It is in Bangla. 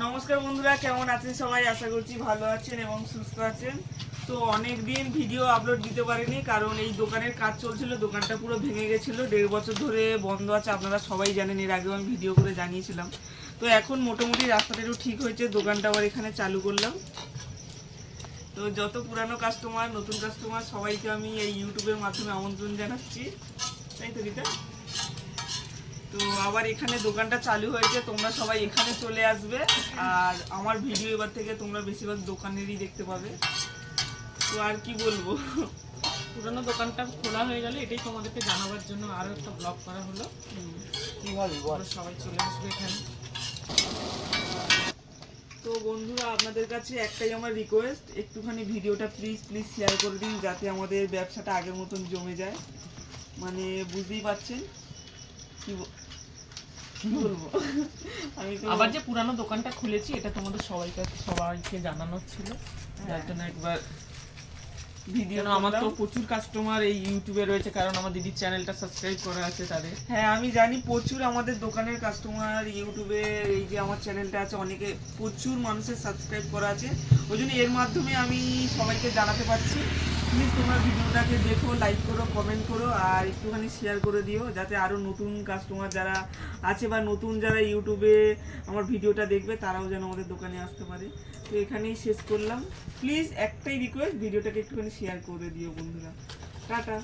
নমস্কার বন্ধুরা, কেমন আছেন সবাই? আশা করছি ভালো আছেন এবং সুস্থ আছেন। তো অনেক দিন ভিডিও আপলোড দিতে পারিনি, কারণ এই দোকানের কাজ চলছিল। দোকানটা পুরো ভেঙে গেছিলো, 1.5 বছর ধরে বন্ধ আছে। আপনারা সবাই জানেন, এর আগেও আমি ভিডিও করে জানিয়েছিলাম। তো এখন মোটামুটি রাস্তাটা একটু ঠিক হয়েছে, দোকানটা আবার এখানে চালু করলাম। তো যত পুরানো কাস্টমার, নতুন কাস্টমার, সবাইকে আমি এই ইউটিউবের মাধ্যমে আমন্ত্রণ জানাচ্ছি, তাই তো রিতা? তো আবার এখানে দোকানটা চালু হয়েছে, তোমরা সবাই এখানে চলে আসবে। আর আমার ভিডিও এবার থেকে তোমরা বেশিরভাগ দোকানেরই দেখতে পাবে। তো আর কি বলবো, পুরোনো দোকানটা খোলা হয়ে গেল, এটাই তোমাদেরকে জানাবার জন্য আরো একটা ব্লগ করা হলো। কি বলবো, তোমরা সবাই চলে আসবে এখানে। তো বন্ধুরা, আপনাদের কাছে একটাই আমার রিকোয়েস্ট, একটুখানি ভিডিওটা প্লিজ শেয়ার করে দিন, যাতে আমাদের ব্যবসাটা আগের মতন জমে যায়। মানে বুঝতেই পারছেন কি বলবো। আমি তো আবার যে পুরানো দোকানটা খুলেছি, এটা তোমাদের সবাইকে জানানোর ছিল, যার জন্য একবার ভিডিও। আমার তো প্রচুর কাস্টমার এই ইউটিউবে রয়েছে, কারণ আমার দিদির চ্যানেলটা সাবস্ক্রাইব করা আছে তাদের। হ্যাঁ, আমি জানি প্রচুর আমাদের দোকানের কাস্টমার ইউটিউবে, এই যে আমার চ্যানেলটা আছে, অনেকে প্রচুর মানুষের সাবস্ক্রাইব করা আছে। ওই জন্য এর মাধ্যমে আমি সবাইকে জানাতে পারছি, প্লিজ তোমরা ভিডিওটাকে দেখো, লাইক করো, কমেন্ট করো, আর একটুখানি শেয়ার করে দিও, যাতে আরও নতুন কাস্টমার যারা আছে বা নতুন যারা ইউটিউবে আমার ভিডিওটা দেখবে, তারাও যেন আমাদের দোকানে আসতে পারে। তো এখানেই শেষ করলাম। প্লিজ একটাই রিকোয়েস্ট, ভিডিওটাকে একটুখানি শেয়ার করে দিও বন্ধুরা। টাটা।